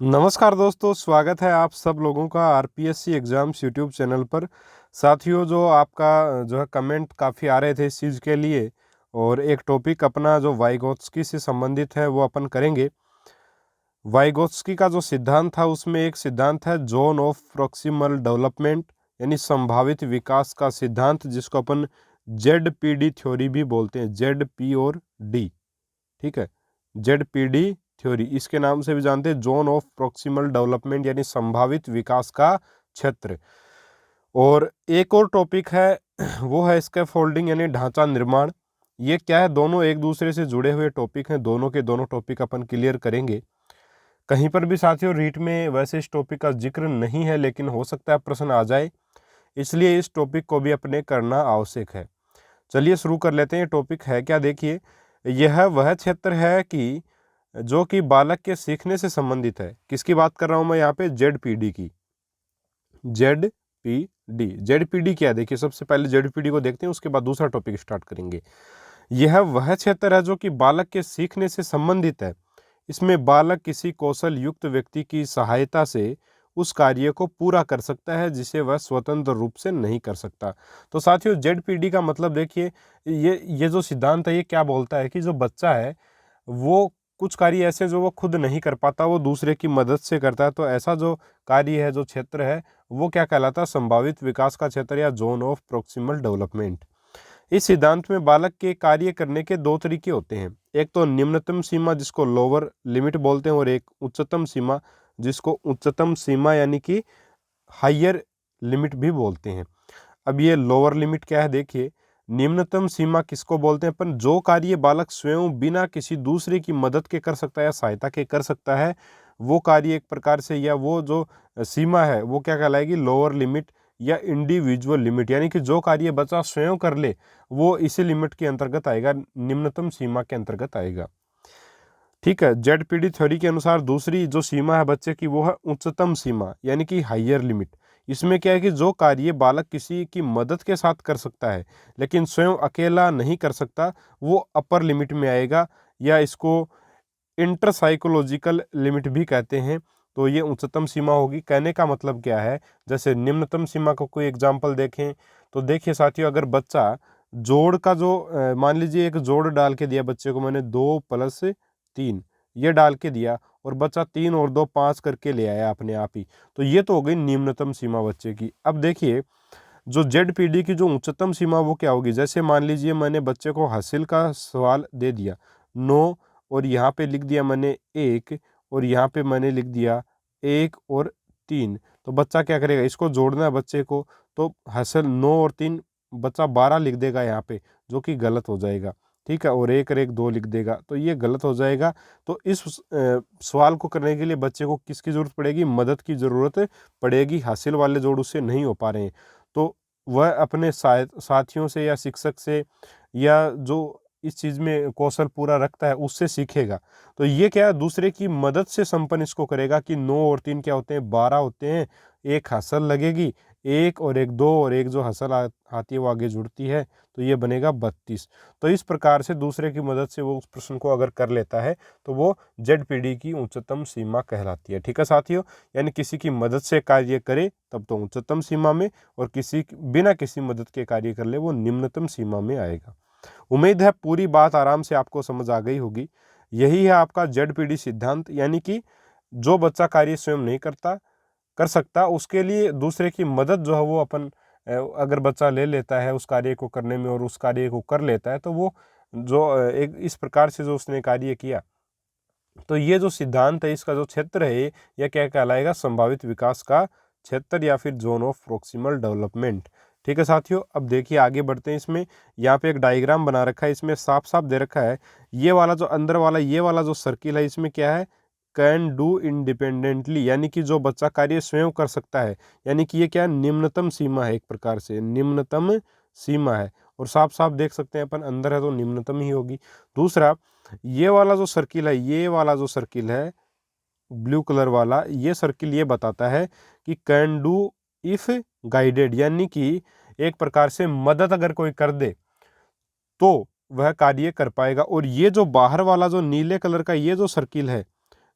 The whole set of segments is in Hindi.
नमस्कार दोस्तों, स्वागत है आप सब लोगों का आरपीएससी एग्ज़ाम्स यूट्यूब चैनल पर। साथियों, जो आपका जो है कमेंट काफ़ी आ रहे थे इस चीज़ के लिए, और एक टॉपिक अपना जो वाइगोत्स्की से संबंधित है वो अपन करेंगे। वाइगोत्स्की का जो सिद्धांत था उसमें एक सिद्धांत है जोन ऑफ प्रॉक्सिमल डेवलपमेंट, यानी संभावित विकास का सिद्धांत, जिसको अपन जेड-पी-डी थ्योरी भी बोलते हैं। जेड पी और डी, ठीक है, जेड-पी-डी थ्योरी इसके नाम से भी जानते हैं, जोन ऑफ प्रॉक्सिमल डेवलपमेंट यानी संभावित विकास का क्षेत्र। और एक और टॉपिक है वो है स्कैफोल्डिंग यानी ढांचा निर्माण। ये क्या है, दोनों एक दूसरे से जुड़े हुए टॉपिक हैं, दोनों के दोनों टॉपिक अपन क्लियर करेंगे। कहीं पर भी साथियों रीट में वैसे इस टॉपिक का जिक्र नहीं है, लेकिन हो सकता है प्रश्न आ जाए, इसलिए इस टॉपिक को भी अपने करना आवश्यक है। चलिए शुरू कर लेते हैं। टॉपिक है क्या, देखिए, यह वह क्षेत्र है कि जो कि बालक के सीखने से संबंधित है। किसकी बात कर रहा हूं मैं यहाँ पे, जेड-पी-डी की। जेड-पी-डी, जेड-पी-डी क्या है, देखिए सबसे पहले जेड-पी-डी को देखते हैं, उसके बाद दूसरा टॉपिक स्टार्ट करेंगे। यह वह क्षेत्र है जो कि बालक के सीखने से संबंधित है। इसमें बालक किसी कौशल युक्त व्यक्ति की सहायता से उस कार्य को पूरा कर सकता है जिसे वह स्वतंत्र रूप से नहीं कर सकता। तो साथियों, जेड-पी-डी का मतलब देखिए, ये जो सिद्धांत है ये क्या बोलता है कि जो बच्चा है वो कुछ कार्य ऐसे जो वो खुद नहीं कर पाता, वो दूसरे की मदद से करता है। तो ऐसा जो कार्य है, जो क्षेत्र है, वो क्या कहलाता है, संभावित विकास का क्षेत्र या जोन ऑफ प्रॉक्सिमल डेवलपमेंट। इस सिद्धांत में बालक के कार्य करने के दो तरीके होते हैं। एक तो निम्नतम सीमा जिसको लोअर लिमिट बोलते हैं, और एक उच्चतम सीमा जिसको उच्चतम सीमा यानी कि हायर लिमिट भी बोलते हैं। अब ये लोअर लिमिट क्या है, देखिए, निम्नतम सीमा किसको बोलते हैं अपन, जो कार्य बालक स्वयं बिना किसी दूसरे की मदद के कर सकता है या सहायता के कर सकता है, वो कार्य एक प्रकार से, या वो जो सीमा है वो क्या कहलाएगी, लोअर लिमिट या इंडिविजुअल लिमिट, यानी कि जो कार्य बच्चा स्वयं कर ले वो इसी लिमिट के अंतर्गत आएगा, निम्नतम सीमा के अंतर्गत आएगा। ठीक है, जेड-पी-डी थ्योरी के अनुसार दूसरी जो सीमा है बच्चे की, वो है उच्चतम सीमा यानी कि हायर लिमिट। इसमें क्या है कि जो कार्य बालक किसी की मदद के साथ कर सकता है लेकिन स्वयं अकेला नहीं कर सकता, वो अपर लिमिट में आएगा, या इसको इंटर साइकोलॉजिकल लिमिट भी कहते हैं। तो ये उच्चतम सीमा होगी। कहने का मतलब क्या है, जैसे निम्नतम सीमा का कोई एग्जाम्पल देखें तो देखिए साथियों, अगर बच्चा जोड़ का जो मान लीजिए एक जोड़ डाल के दिया बच्चे को, मैंने 2+3 ये डाल के दिया, और बच्चा 3 और 2 5 करके ले आया अपने आप ही, तो ये तो हो गई निम्नतम सीमा बच्चे की। अब देखिए, जो जेड-पी-डी की जो उच्चतम सीमा वो क्या होगी, जैसे मान लीजिए मैंने बच्चे को हासिल का सवाल दे दिया 9, और यहाँ पे लिख दिया मैंने 1, और यहाँ पे मैंने लिख दिया 1 और 3। तो बच्चा क्या करेगा, इसको जोड़ना है बच्चे को, तो हासिल 9 और 3, बच्चा 12 लिख देगा यहाँ पे, जो कि गलत हो जाएगा। ठीक है, और 1 और 1 2 लिख देगा, तो ये गलत हो जाएगा। तो इस सवाल को करने के लिए बच्चे को किसकी ज़रूरत पड़ेगी, मदद की ज़रूरत पड़ेगी। हासिल वाले जोड़ उससे नहीं हो पा रहे हैं, तो वह अपने साथियों से या शिक्षक से, या जो इस चीज़ में कौशल पूरा रखता है उससे सीखेगा। तो ये क्या है, दूसरे की मदद से संपन्न इसको करेगा कि 9 और 3 क्या होते हैं, 12 होते हैं। एक हसल लगेगी, 1 और 1 2, और एक जो हसल आती है वो आगे जुड़ती है, तो ये बनेगा 32। तो इस प्रकार से दूसरे की मदद से वो उस प्रश्न को अगर कर लेता है तो वो जेड-पी-डी की उच्चतम सीमा कहलाती है। ठीक है साथियों, यानी किसी की मदद से कार्य करे तब तो उच्चतम सीमा में, और बिना किसी मदद के कार्य कर ले वो निम्नतम सीमा में आएगा। उम्मीद है पूरी बात आराम से आपको समझ आ गई होगी। यही है आपका जेड-पी-डी सिद्धांत, यानी कि जो बच्चा कार्य स्वयं नहीं कर सकता, उसके लिए दूसरे की मदद जो है वो अपन अगर बच्चा ले लेता है उस कार्य को करने में, और उस कार्य को कर लेता है, तो वो जो एक इस प्रकार से जो उसने कार्य किया, तो ये जो सिद्धांत है इसका जो क्षेत्र है यह क्या कहलाएगा, संभावित विकास का क्षेत्र, या फिर जोन ऑफ प्रॉक्सिमल डेवलपमेंट। ठीक है साथियों, अब देखिए आगे बढ़ते हैं। इसमें यहाँ पे एक डायग्राम बना रखा है, इसमें साफ साफ दे रखा है, ये वाला जो अंदर वाला ये वाला जो सर्किल है, इसमें क्या है, कैन डू इंडिपेंडेंटली, यानी कि जो बच्चा कार्य स्वयं कर सकता है, यानी कि ये क्या है, निम्नतम सीमा है, एक प्रकार से निम्नतम सीमा है। और साफ साफ देख सकते हैं अपन, अंदर है तो निम्नतम ही होगी। दूसरा, ये वाला जो सर्किल है, ये वाला जो सर्किल है ब्लू कलर वाला, ये सर्किल ये बताता है कि कैन डू इफ गाइडेड, यानी कि एक प्रकार से मदद अगर कोई कर दे तो वह कार्य कर पाएगा। और ये जो बाहर वाला जो नीले कलर का ये जो सर्किल है,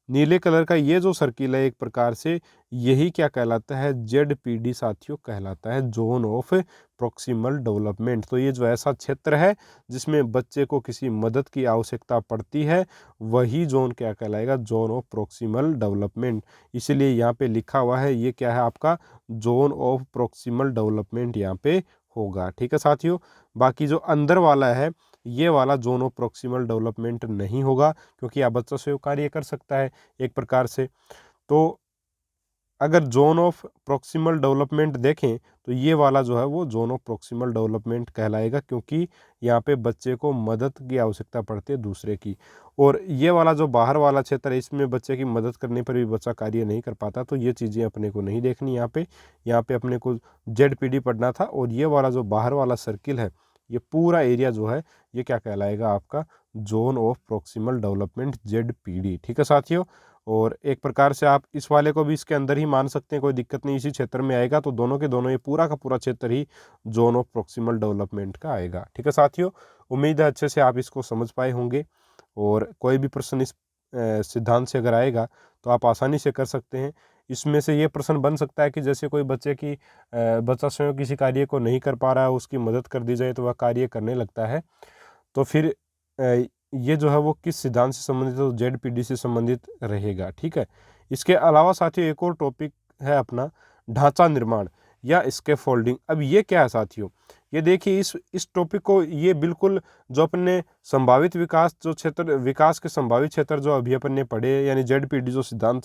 नीले कलर का ये जो सर्किल है एक प्रकार से यही क्या कहलाता है, ZPD साथियों कहलाता है, जोन ऑफ प्रॉक्सिमल डेवलपमेंट। तो ये जो ऐसा क्षेत्र है जिसमें बच्चे को किसी मदद की आवश्यकता पड़ती है वही जोन क्या कहलाएगा, जोन ऑफ प्रॉक्सिमल डेवलपमेंट। इसीलिए यहाँ पे लिखा हुआ है ये क्या है आपका, जोन ऑफ प्रॉक्सिमल डेवलपमेंट यहाँ पे होगा। ठीक है साथियों, बाकी जो अंदर वाला है ये वाला जोन ऑफ प्रॉक्सिमल डेवलपमेंट नहीं होगा, क्योंकि यह बच्चा स्वयं कार्य कर सकता है एक प्रकार से। तो अगर जोन ऑफ प्रॉक्सिमल डेवलपमेंट देखें तो ये वाला जो है वो जोन ऑफ प्रॉक्सिमल डेवलपमेंट कहलाएगा, क्योंकि यहाँ पे बच्चे को मदद की आवश्यकता पड़ती है दूसरे की। और ये वाला जो बाहर वाला क्षेत्र है इसमें बच्चे की मदद करने पर भी बच्चा कार्य नहीं कर पाता। तो ये चीज़ें अपने को नहीं देखनी यहाँ पे अपने को ZPD पढ़ना था। और ये वाला जो बाहर वाला सर्किल है ये पूरा एरिया जो है ये क्या कहलाएगा आपका, zone of proximal development ZPD। ठीक है साथियों, और एक प्रकार से आप इस वाले को भी इसके अंदर ही मान सकते हैं, कोई दिक्कत नहीं, इसी क्षेत्र में आएगा। तो दोनों के दोनों ये पूरा का पूरा क्षेत्र ही जोन ऑफ प्रॉक्सिमल डेवलपमेंट का आएगा। ठीक है साथियों, उम्मीद है अच्छे से आप इसको समझ पाए होंगे। और कोई भी प्रश्न इस सिद्धांत से अगर आएगा तो आप आसानी से कर सकते हैं। इसमें से ये प्रश्न बन सकता है कि जैसे कोई बच्चा स्वयं किसी कार्य को नहीं कर पा रहा है, उसकी मदद कर दी जाए तो वह कार्य करने लगता है। तो फिर ये जो है वो किस सिद्धांत से संबंधित है, तो ZPD से संबंधित रहेगा। ठीक है, इसके अलावा साथियों एक और टॉपिक है अपना ढांचा निर्माण या स्कैफोल्डिंग। अब ये क्या है साथियों, ये देखिए इस टॉपिक को ये बिल्कुल जो अपने संभावित विकास जो क्षेत्र, विकास के संभावित क्षेत्र जो अभी अपन ने पढ़े यानी ZPD जो सिद्धांत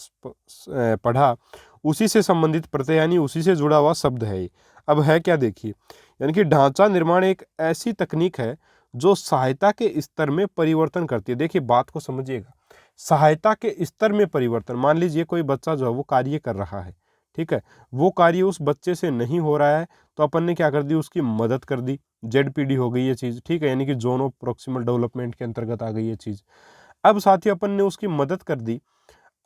पढ़ा उसी से संबंधित प्रत्यय यानी उसी से जुड़ा हुआ शब्द है ये। अब है क्या देखिए, यानी कि ढांचा निर्माण एक ऐसी तकनीक है जो सहायता के स्तर में परिवर्तन करती है। देखिए बात को समझिएगा, सहायता के स्तर में परिवर्तन। मान लीजिए कोई बच्चा जो है वो कार्य कर रहा है, ठीक है, वो कार्य उस बच्चे से नहीं हो रहा है तो अपन ने क्या कर दी, उसकी मदद कर दी, ZPD हो गई ये चीज़। ठीक है, यानी कि जोन ऑफ प्रॉक्सिमल डेवलपमेंट के अंतर्गत आ गई ये चीज़। अब साथियों अपन ने उसकी मदद कर दी,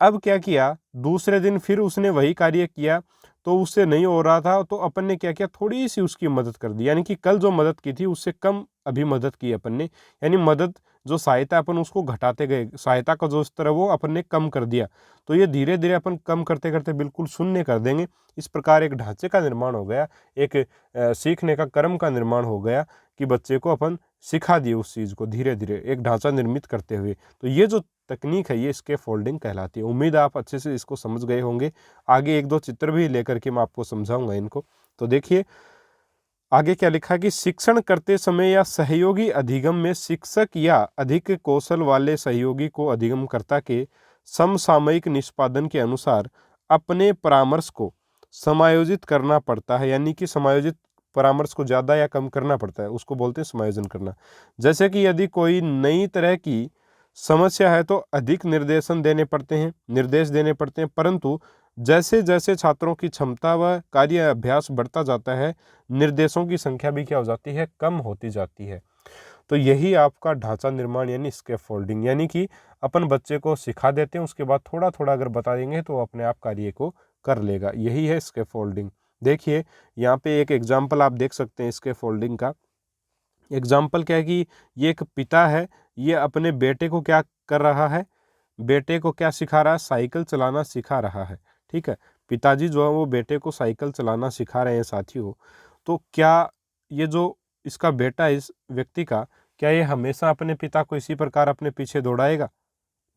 अब क्या किया, दूसरे दिन फिर उसने वही कार्य किया तो उससे नहीं हो रहा था तो अपन ने क्या किया, थोड़ी सी उसकी मदद कर दी, यानी कि कल जो मदद की थी उससे कम अभी मदद की अपन ने, यानी मदद जो सहायता अपन उसको घटाते गए, सहायता का जो स्तर है वो अपन ने कम कर दिया। तो ये धीरे धीरे अपन कम करते करते बिल्कुल शून्य कर देंगे। इस प्रकार एक ढांचे का निर्माण हो गया, एक सीखने का क्रम का निर्माण हो गया कि बच्चे को अपन सिखा दिए उस चीज़ को धीरे धीरे एक ढांचा निर्मित करते हुए। तो ये जो तकनीक है ये स्कैफोल्डिंग कहलाती है। उम्मीद है आप अच्छे से इसको समझ गए होंगे। आगे एक दो चित्र भी लेकर के मैं आपको समझाऊंगा इनको। तो देखिए आगे क्या लिखा है कि शिक्षण करते समय या सहयोगी अधिगम में शिक्षक या अधिक कौशल वाले सहयोगी को अधिगमकर्ता के समसामयिक निष्पादन के अनुसार अपने परामर्श को समायोजित करना पड़ता है, यानी कि समायोजित परामर्श को ज़्यादा या कम करना पड़ता है, उसको बोलते हैं समायोजन करना। जैसे कि यदि कोई नई तरह की समस्या है तो अधिक निर्देश देने पड़ते हैं, परंतु जैसे जैसे छात्रों की क्षमता व कार्य अभ्यास बढ़ता जाता है निर्देशों की संख्या भी क्या हो जाती है, कम होती जाती है। तो यही आपका ढांचा निर्माण यानी स्कैफोल्डिंग, यानी कि अपन बच्चे को सिखा देते हैं उसके बाद थोड़ा थोड़ा अगर बता देंगे तो अपने आप कार्य को कर लेगा, यही है स्कैफोल्डिंग। देखिए यहाँ पे एक एग्जाम्पल आप देख सकते हैं स्कैफोल्डिंग का। एग्जाम्पल क्या है कि ये एक पिता है, ये अपने बेटे को क्या कर रहा है, बेटे को क्या सिखा रहा है, साइकिल चलाना सिखा रहा है। ठीक है, पिताजी जो है वो बेटे को साइकिल चलाना सिखा रहे हैं साथियों। तो क्या ये जो इसका बेटा इस व्यक्ति का, क्या ये हमेशा अपने पिता को इसी प्रकार अपने पीछे दौड़ाएगा?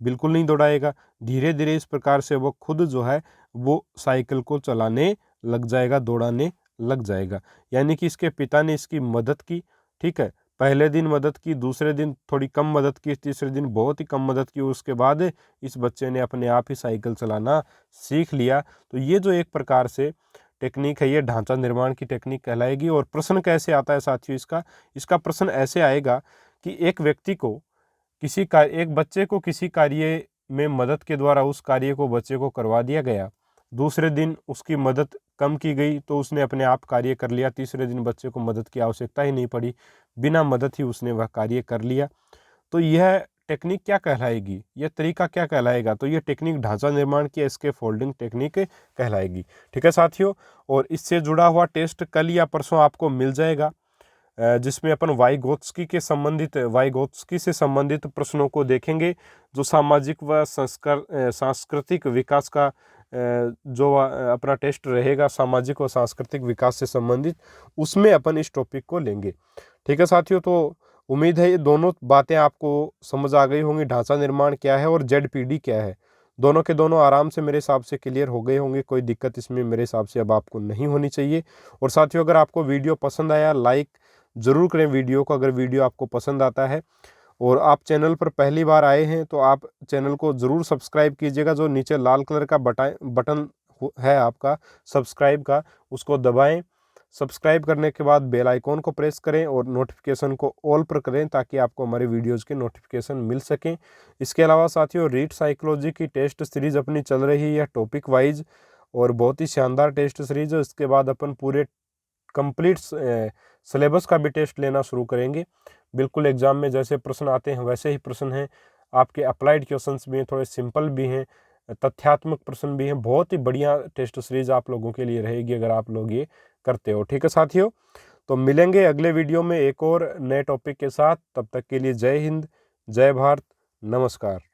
बिल्कुल नहीं दौड़ाएगा। धीरे धीरे इस प्रकार से वो खुद जो है वो साइकिल को चलाने लग जाएगा, दौड़ाने लग जाएगा। यानी कि इसके पिता ने इसकी मदद की, ठीक है, पहले दिन मदद की, दूसरे दिन थोड़ी कम मदद की, तीसरे दिन बहुत ही कम मदद की, उसके बाद इस बच्चे ने अपने आप ही साइकिल चलाना सीख लिया। तो ये जो एक प्रकार से टेक्निक है ये ढांचा निर्माण की टेक्निक कहलाएगी। और प्रश्न कैसे आता है साथियों इसका प्रश्न ऐसे आएगा कि एक व्यक्ति को एक बच्चे को किसी कार्य में मदद के द्वारा उस कार्य को बच्चे को करवा दिया गया, दूसरे दिन उसकी मदद कम की गई तो उसने अपने आप कार्य कर लिया, तीसरे दिन बच्चे को मदद की आवश्यकता ही नहीं पड़ी, बिना मदद ही उसने वह कार्य कर लिया। तो यह टेक्निक क्या कहलाएगी, यह तरीका क्या कहलाएगा, तो यह टेक्निक ढांचा निर्माण की स्कैफोल्डिंग टेक्निक कहलाएगी। ठीक है साथियों, और इससे जुड़ा हुआ टेस्ट कल या परसों आपको मिल जाएगा। जिसमें अपन वाइगोत्स्की से संबंधित प्रश्नों को देखेंगे, जो सामाजिक व सांस्कृतिक विकास का जो अपना टेस्ट रहेगा सामाजिक और सांस्कृतिक विकास से संबंधित, उसमें अपन इस टॉपिक को लेंगे। ठीक है साथियों, तो उम्मीद है ये दोनों बातें आपको समझ आ गई होंगी, ढांचा निर्माण क्या है और जेडपीडी क्या है। दोनों के दोनों आराम से मेरे हिसाब से क्लियर हो गए होंगे, कोई दिक्कत इसमें मेरे हिसाब से अब आपको नहीं होनी चाहिए। और साथियों, अगर आपको वीडियो पसंद आया लाइक ज़रूर करें वीडियो को, अगर वीडियो आपको पसंद आता है। और आप चैनल पर पहली बार आए हैं तो आप चैनल को ज़रूर सब्सक्राइब कीजिएगा, जो नीचे लाल कलर का बटन है आपका सब्सक्राइब का, उसको दबाएं। सब्सक्राइब करने के बाद बेल आइकॉन को प्रेस करें और नोटिफिकेशन को ऑल पर करें, ताकि आपको हमारे वीडियोज़ के नोटिफिकेशन मिल सकें। इसके अलावा साथियों, रीड साइकोलॉजी की टेस्ट सीरीज़ अपनी चल रही है टॉपिक वाइज, और बहुत ही शानदार टेस्ट सीरीज है। इसके बाद अपन पूरे कंप्लीट सिलेबस का भी टेस्ट लेना शुरू करेंगे। बिल्कुल एग्जाम में जैसे प्रश्न आते हैं वैसे ही प्रश्न हैं, आपके अप्लाइड क्वेश्चंस भी हैं, थोड़े सिंपल भी हैं, तथ्यात्मक प्रश्न भी हैं। बहुत ही बढ़िया टेस्ट सीरीज आप लोगों के लिए रहेगी अगर आप लोग ये करते हो। ठीक है साथियों, तो मिलेंगे अगले वीडियो में एक और नए टॉपिक के साथ। तब तक के लिए जय हिंद, जय भारत, नमस्कार।